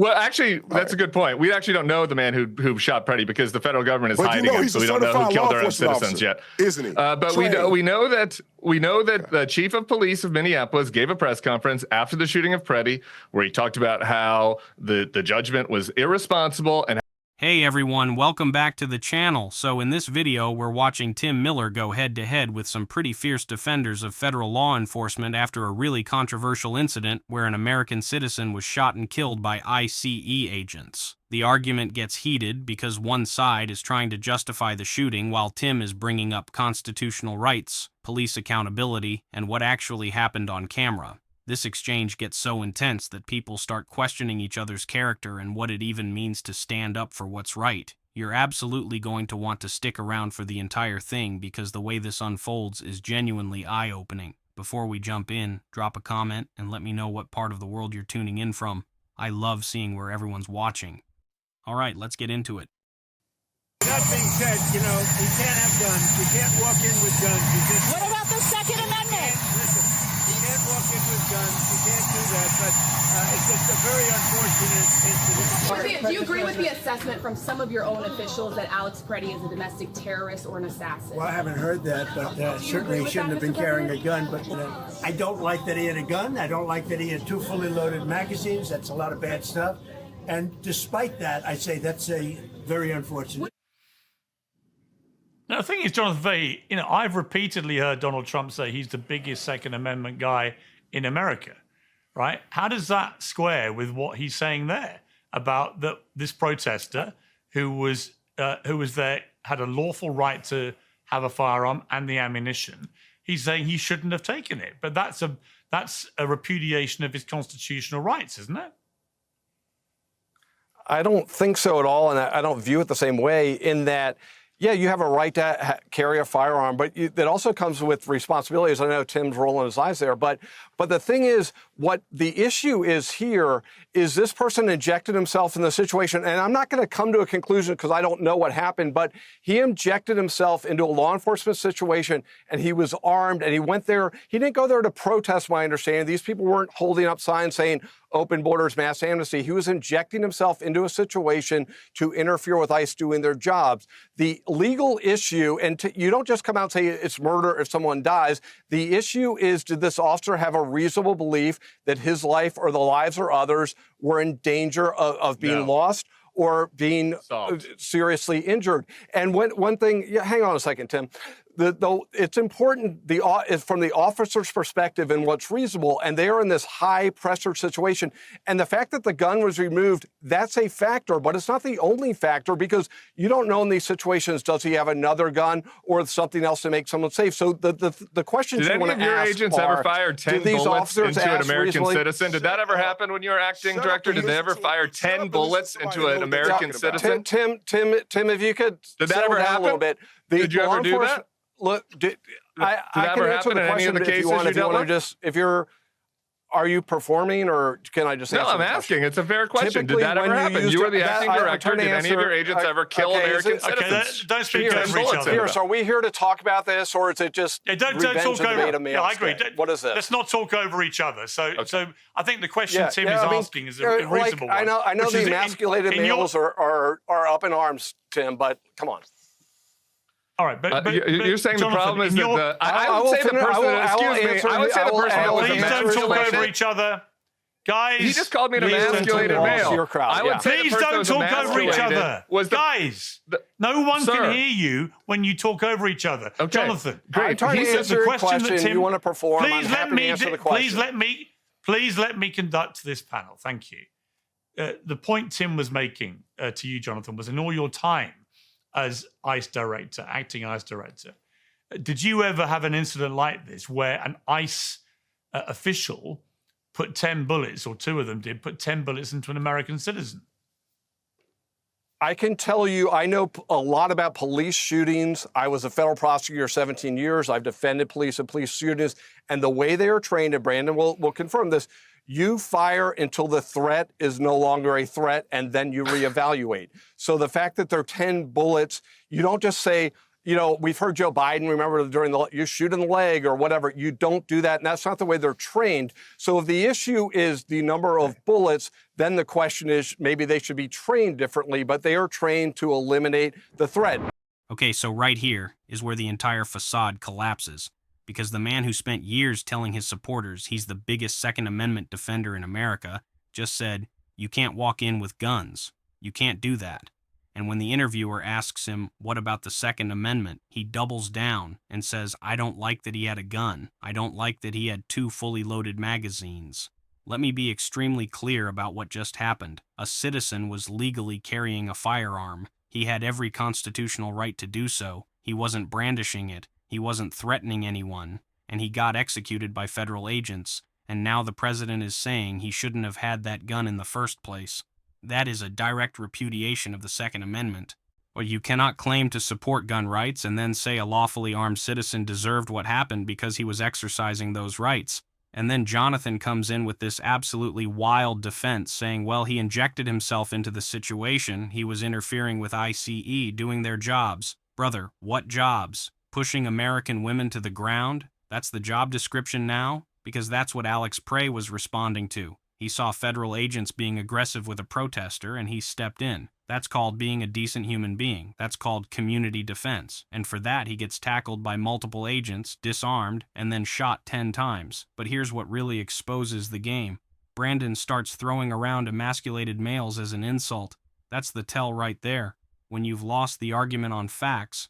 Well, actually, that's a good point. We actually don't know the man who shot Preddy because the federal government is hiding him, so we don't know who killed our own citizens yet, isn't he? But we know that the chief of police of Minneapolis gave a press conference after the shooting of Preddy, where he talked about how the judgment was irresponsible and. Hey everyone, welcome back to the channel. So in this video, we're watching Tim Miller go head-to-head with some pretty fierce defenders of federal law enforcement after a really controversial incident where an American citizen was shot and killed by ICE agents. The argument gets heated because one side is trying to justify the shooting while Tim is bringing up constitutional rights, police accountability, and what actually happened on camera. This exchange gets so intense that people start questioning each other's character and what it even means to stand up for what's right. You're absolutely going to want to stick around for the entire thing because the way this unfolds is genuinely eye-opening. Before we jump in, drop a comment and let me know what part of the world you're tuning in from. I love seeing where everyone's watching. Alright, let's get into it. That being said, you can't have guns. You can't walk in with guns. What about the Second Amendment? Listen, you can't walk in with guns. You can't do that, but it's just a very unfortunate incident. Do you agree with the assessment from some of your own officials that Alex Preddy is a domestic terrorist or an assassin? Well, I haven't heard that, but certainly he shouldn't have been carrying a gun. But I don't like that he had a gun. I don't like that he had 2 fully loaded magazines. That's a lot of bad stuff. And despite that, I say that's a very unfortunate. Now, the thing is, Jonathan Fay, I've repeatedly heard Donald Trump say he's the biggest Second Amendment guy in America, right? How does that square with what he's saying there about this protester who was there, had a lawful right to have a firearm and the ammunition? He's saying he shouldn't have taken it, but that's a repudiation of his constitutional rights, isn't it? I don't think so at all, and I don't view it the same way in that, yeah, you have a right to carry a firearm, but that also comes with responsibilities. I know Tim's rolling his eyes there, but the thing is, what the issue is here is this person injected himself in the situation, and I'm not going to come to a conclusion because I don't know what happened, but he injected himself into a law enforcement situation, and he was armed, and he went there. He didn't go there to protest, my understanding. These people weren't holding up signs saying, open borders, mass amnesty. He was injecting himself into a situation to interfere with ICE doing their jobs. The legal issue, and you don't just come out and say it's murder if someone dies. The issue is, did this officer have a reasonable belief that his life or the lives of others were in danger of being lost or being seriously injured? And one thing, hang on a second, Tim. It's important from the officer's perspective and what's reasonable, and they are in this high-pressure situation. And the fact that the gun was removed, that's a factor, but it's not the only factor because you don't know in these situations, does he have another gun or something else to make someone safe? So the questions you want to ask are, did any of your agents ever fire 10 bullets into an American citizen? Did that ever happen when you were acting director? Did they ever fire 10 bullets into an American citizen? Tim, if you could settle down a little bit. Did you ever do that? Look, I can answer the question if you want. If you want to just, are you performing or can I just answer? No, I'm asking. It's a fair question. Did that ever happen? You were the acting director. Did any of your agents ever kill American citizens? Don't speak over each other. Pierce, are we here to talk about this or is it just don't talk over? Yeah, I agree. What is this? Let's not talk over each other. So I think the question Tim is asking is a reasonable one. I know the emasculated males are up in arms, Tim, but come on. All right, but you're saying Jonathan, the problem is that I would say the person that was please don't talk over each other. Guys, he just called me an emasculated male. I would say please don't talk over each other. Guys, no one can hear you when you talk over each other. Okay. Jonathan, I'm trying to answer your question. You want to perform. I'm happy to answer the question. Please let me conduct this panel. Thank you. The point Tim was making to you, Jonathan, was in all your time as ICE director, acting ICE director, did you ever have an incident like this where an ICE official put 10 bullets, or 2 of them did, put 10 bullets into an American citizen? I can tell you, I know a lot about police shootings. I was a federal prosecutor 17 years. I've defended police and police shootings. And the way they are trained, and Brandon will confirm this, you fire until the threat is no longer a threat, and then you reevaluate. So the fact that there are 10 bullets, you don't just say, you know, we've heard Joe Biden, remember, you shoot in the leg or whatever. You don't do that, and that's not the way they're trained. So if the issue is the number of bullets, then the question is maybe they should be trained differently, but they are trained to eliminate the threat. Okay, so right here is where the entire facade collapses, because the man who spent years telling his supporters he's the biggest Second Amendment defender in America just said, "You can't walk in with guns. You can't do that." And when the interviewer asks him, what about the Second Amendment, he doubles down and says, "I don't like that he had a gun. I don't like that he had 2 fully loaded magazines." Let me be extremely clear about what just happened. A citizen was legally carrying a firearm. He had every constitutional right to do so. He wasn't brandishing it. He wasn't threatening anyone. And he got executed by federal agents. And now the president is saying he shouldn't have had that gun in the first place. That is a direct repudiation of the Second Amendment. Or you cannot claim to support gun rights and then say a lawfully armed citizen deserved what happened because he was exercising those rights. And then Jonathan comes in with this absolutely wild defense saying, well, he injected himself into the situation. He was interfering with ICE doing their jobs. Brother, what jobs? Pushing American women to the ground? That's the job description now? Because that's what Alex Prey was responding to. He saw federal agents being aggressive with a protester, and he stepped in. That's called being a decent human being. That's called community defense. And for that, he gets tackled by multiple agents, disarmed, and then shot 10 times. But here's what really exposes the game. Brandon starts throwing around emasculated males as an insult. That's the tell right there. When you've lost the argument on facts,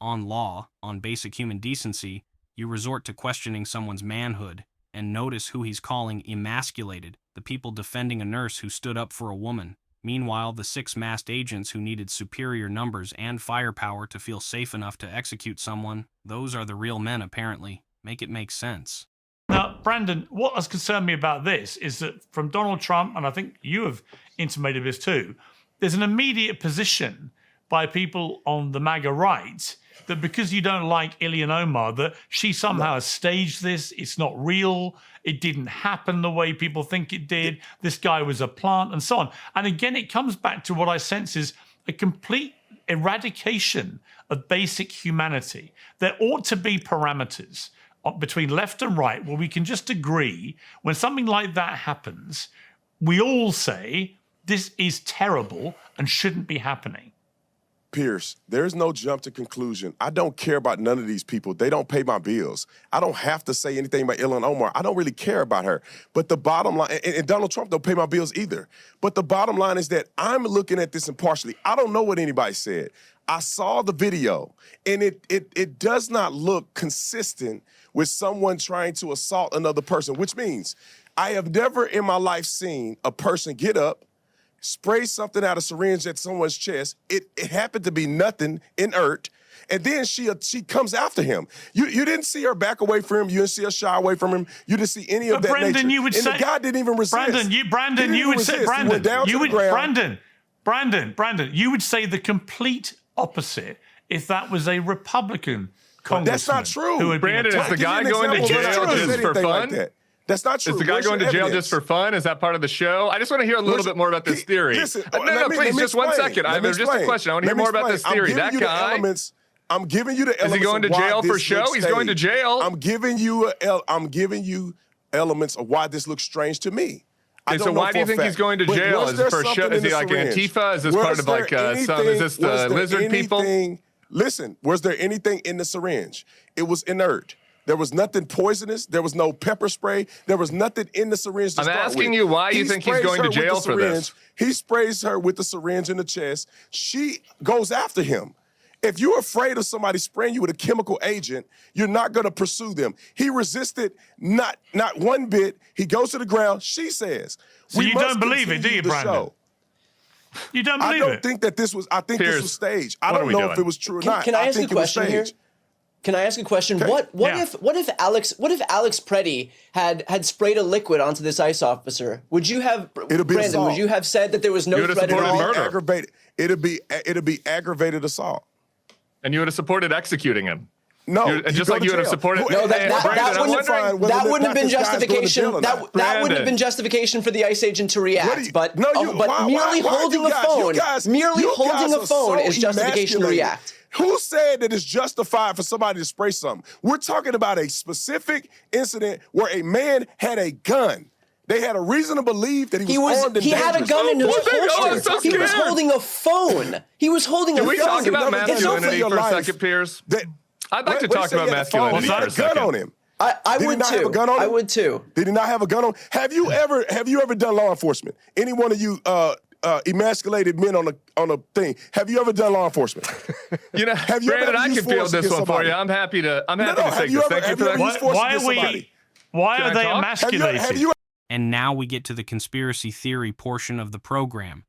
on law, on basic human decency, you resort to questioning someone's manhood. And notice who he's calling emasculated, the people defending a nurse who stood up for a woman. Meanwhile, the 6 masked agents who needed superior numbers and firepower to feel safe enough to execute someone, those are the real men, apparently. Make it make sense. Now, Brandon, what has concerned me about this is that from Donald Trump, and I think you have intimated this too, there's an immediate position by people on the MAGA right that because you don't like Ilhan Omar, that she somehow has staged this, it's not real, it didn't happen the way people think it did, this guy was a plant, and so on. And again, it comes back to what I sense is a complete eradication of basic humanity. There ought to be parameters between left and right where we can just agree when something like that happens, we all say, this is terrible and shouldn't be happening. Piers, there's no jump to conclusion. I don't care about none of these people. They don't pay my bills. I don't have to say anything about Ilhan Omar. I don't really care about her. But the bottom line, and Donald Trump don't pay my bills either. But the bottom line is that I'm looking at this impartially. I don't know what anybody said. I saw the video, and it does not look consistent with someone trying to assault another person, which means I have never in my life seen a person get up, spray something out of syringe at someone's chest. It happened to be nothing inert. And then she comes after him. You didn't see her back away from him. You didn't see her shy away from him. You didn't see any of that Brandon, nature. you would and say, the guy didn't even resist. Brandon, you would say the complete opposite if that was a Republican congressman. That's not true. Brandon, is the guy going to jail just for fun? That's not true. Is the guy going to jail just for fun? Is that part of the show? I just want to hear a little bit more about this theory. Listen, no, please, just 1 second. Just a question. I want to hear more about this theory. That guy. I'm giving you the elements. Is he going to jail for show? He's going to jail. I'm giving you elements of why this looks strange to me. Okay, so why do you think he's going to jail? Is it for show? Is he like Antifa? Is this part of like is this the lizard people? Listen, was there anything in the syringe? It was inert. There was nothing poisonous. There was no pepper spray. There was nothing in the syringe to I'm start asking with. you why you think he's going to jail for this. He sprays her with the syringe in the chest. She goes after him. If you're afraid of somebody spraying you with a chemical agent, you're not going to pursue them. He resisted not one bit. He goes to the ground. She says, so you don't believe it, do you, Brandon? You don't believe it? I don't think that this was, I think this was staged. I don't know if it was true or not. Can I ask a question here? Can I ask a question? Okay. What if Alex Preddy had sprayed a liquid onto this ICE officer? Would you have Brandon? Would you have said that there was no threat at all? Aggravated. It'd be aggravated assault. And you would have supported executing him. No, just like you would have supported. No, that wouldn't have been justification. That wouldn't have been justification for the ICE agent to react. But merely holding a phone is justification to react. Who said that it's justified for somebody to spray something? We're talking about a specific incident where a man had a gun. They had a reason to believe that he was armed and dangerous. He had a gun in his holster. He was holding a phone. He was holding a phone. Can we talk about masculinity for a second, Piers? I'd like to talk about masculinity for a second. He had a gun on him. I would too. Have a gun on him? I would too. Did he not have a gun on? Have you ever done law enforcement? Any one of you emasculated men on a thing? Have you ever done law enforcement? You know, Brandon, I can field this one for you. I'm happy to take this. Thank you for that. Why are they emasculated? And now we get to the conspiracy theory portion of the program.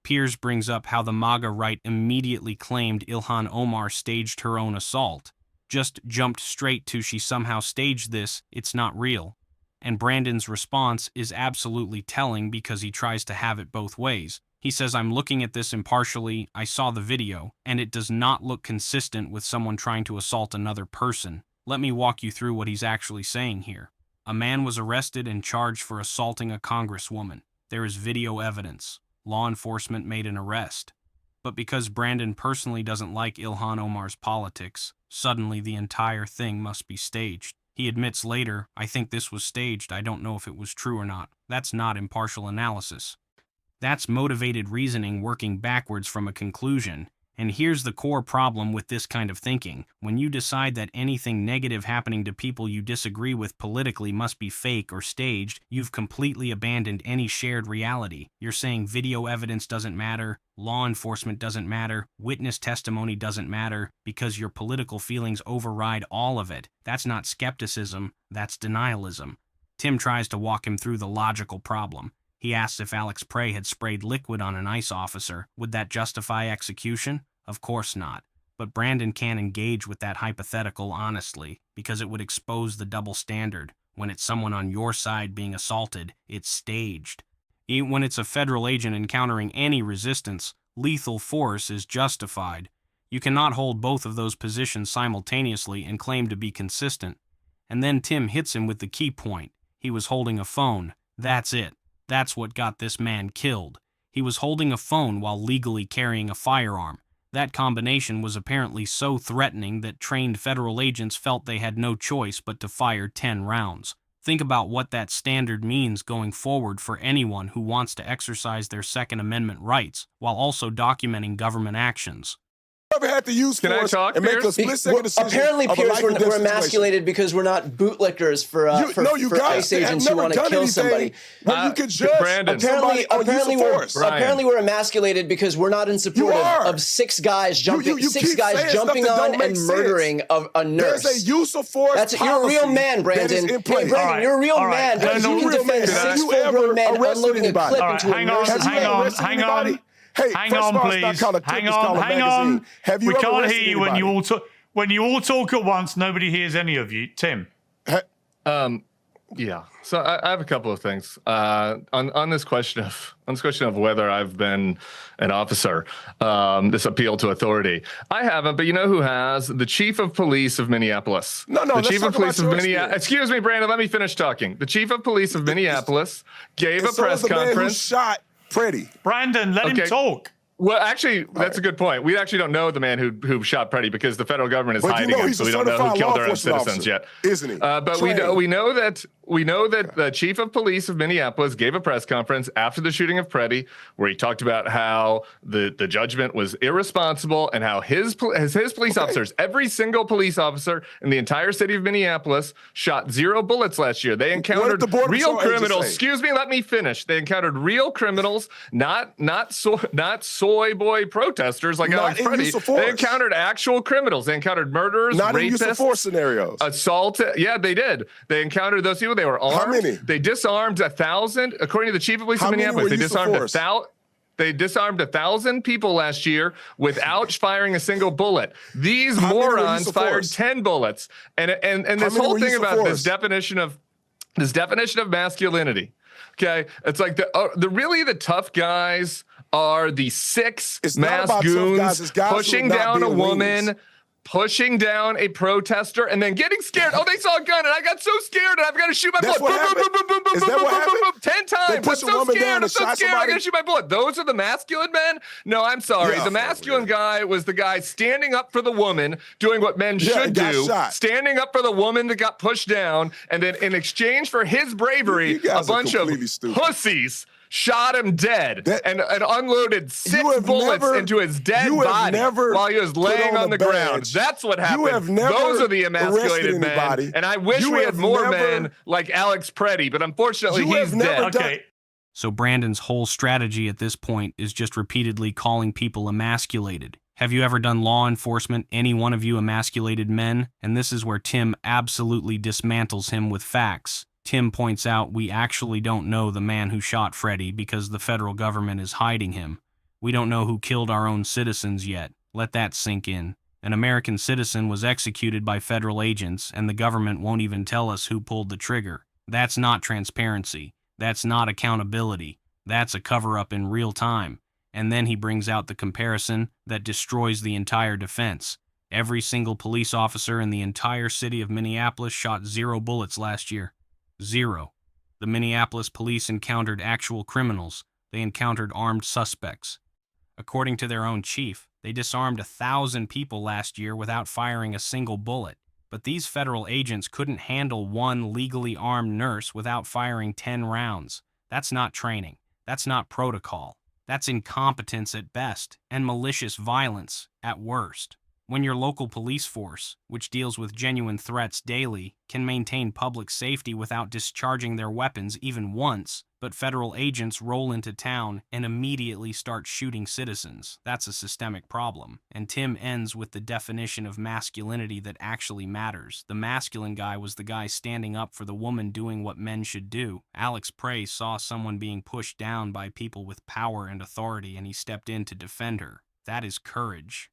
Piers brings up how the MAGA right immediately claimed Ilhan Omar staged her own assault. Just jumped straight to she somehow staged this, it's not real. And Brandon's response is absolutely telling because he tries to have it both ways. He says, I'm looking at this impartially, I saw the video, and it does not look consistent with someone trying to assault another person. Let me walk you through what he's actually saying here. A man was arrested and charged for assaulting a congresswoman. There is video evidence. Law enforcement made an arrest. But because Brandon personally doesn't like Ilhan Omar's politics, suddenly the entire thing must be staged. He admits later, I think this was staged, I don't know if it was true or not. That's not impartial analysis. That's motivated reasoning working backwards from a conclusion. And here's the core problem with this kind of thinking. When you decide that anything negative happening to people you disagree with politically must be fake or staged, you've completely abandoned any shared reality. You're saying video evidence doesn't matter, law enforcement doesn't matter, witness testimony doesn't matter, because your political feelings override all of it. That's not skepticism, that's denialism. Tim tries to walk him through the logical problem. He asks if Alex Prey had sprayed liquid on an ICE officer. Would that justify execution? Of course not. But Brandon can't engage with that hypothetical honestly, because it would expose the double standard. When it's someone on your side being assaulted, it's staged. When it's a federal agent encountering any resistance, lethal force is justified. You cannot hold both of those positions simultaneously and claim to be consistent. And then Tim hits him with the key point. He was holding a phone. That's it. That's what got this man killed. He was holding a phone while legally carrying a firearm. That combination was apparently so threatening that trained federal agents felt they had no choice but to fire 10 rounds. Think about what that standard means going forward for anyone who wants to exercise their Second Amendment rights while also documenting government actions. Ever had to use force and make a split-second decision? Apparently, Piers, we're emasculated because we're not bootlickers for ICE agents who want to kill somebody. You can judge apparently we're emasculated because we're not in support of six guys jumping on and murdering a nurse. There's a use of force. You're a real man, Brandon. Hey, Brandon, you're a real man because you can defend a 6-foot-grown man unloading a clip into a nurse's head. Hang on. Hey, hang on, please. Hang on. We can't hear you when you all talk. When you all talk at once, nobody hears any of you. Tim. Yeah. So I have a couple of things on this question of whether I've been an officer. This appeal to authority. I haven't, but you know who has? The chief of police of Minneapolis. The chief of police of Minneapolis. Excuse me, Brandon. Let me finish talking. The chief of police of Minneapolis gave a press conference. Shot Pretty. Brandon, let him talk. Well, actually, that's a good point. We actually don't know the man who shot Pretty because the federal government is hiding him, so we don't know who killed their own citizens yet. Isn't he? But we know that the chief of police of Minneapolis gave a press conference after the shooting of Pretty, where he talked about how the judgment was irresponsible and how his police officers, every single police officer in the entire city of Minneapolis, shot 0 bullets last year. They encountered real criminals. Excuse me, let me finish. They encountered real criminals, not soy boy protesters like Alex Pretty. They encountered actual criminals. They encountered murderers, not rapists, in use of force scenarios. Assault. Yeah, they did. They encountered those people. They were armed. How many? They disarmed 1,000. According to the chief of police of Minneapolis, they disarmed 1,000. They disarmed 1,000 people last year without firing a single bullet. These morons fired 10 bullets. And this whole thing about this definition of masculinity. Okay, it's like the tough guys are the 6 mass goons pushing down a woman. pushing down a protester and then getting scared. Oh, they saw a gun and I got so scared and I've got to shoot my bullet. Boom, 10 times. I'm so scared. I'm so scared. I got to shoot my bullet. Those are the masculine men? No, I'm sorry. The masculine guy was the guy standing up for the woman, doing what men should do, standing up for the woman that got pushed down, and then in exchange for his bravery, a bunch of pussies shot him dead and unloaded 6 bullets into his dead body while he was laying on the ground. That's what happened. Those are the emasculated men. And I wish we had more men like Alex Preddy, but unfortunately he's dead. Okay. So Brandon's whole strategy at this point is just repeatedly calling people emasculated. Have you ever done law enforcement, any one of you emasculated men? And this is where Tim absolutely dismantles him with facts. Tim points out we actually don't know the man who shot Freddie because the federal government is hiding him. We don't know who killed our own citizens yet. Let that sink in. An American citizen was executed by federal agents, and the government won't even tell us who pulled the trigger. That's not transparency. That's not accountability. That's a cover-up in real time. And then he brings out the comparison that destroys the entire defense. Every single police officer in the entire city of Minneapolis shot 0 bullets last year. 0. The Minneapolis police encountered actual criminals. They encountered armed suspects. According to their own chief, they disarmed 1,000 people last year without firing a single bullet. But these federal agents couldn't handle one legally armed nurse without firing 10 rounds. That's not training. That's not protocol. That's incompetence at best and malicious violence at worst. When your local police force, which deals with genuine threats daily, can maintain public safety without discharging their weapons even once, but federal agents roll into town and immediately start shooting citizens, that's a systemic problem. And Tim ends with the definition of masculinity that actually matters. The masculine guy was the guy standing up for the woman doing what men should do. Alex Prey saw someone being pushed down by people with power and authority, and he stepped in to defend her. That is courage.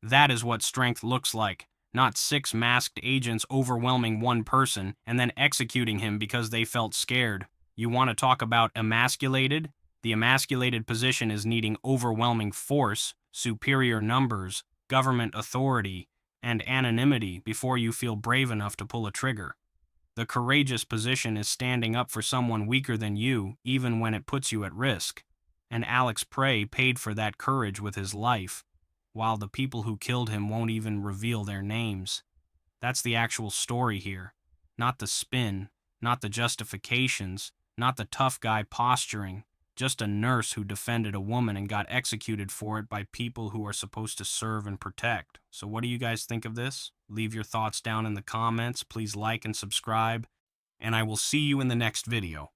That is what strength looks like, not 6 masked agents overwhelming one person and then executing him because they felt scared. You want to talk about emasculated? The emasculated position is needing overwhelming force, superior numbers, government authority, and anonymity before you feel brave enough to pull a trigger. The courageous position is standing up for someone weaker than you, even when it puts you at risk. And Alex Prey paid for that courage with his life, while the people who killed him won't even reveal their names. That's the actual story here. Not the spin, not the justifications, not the tough guy posturing, just a nurse who defended a woman and got executed for it by people who are supposed to serve and protect. So what do you guys think of this? Leave your thoughts down in the comments. Please like and subscribe, and I will see you in the next video.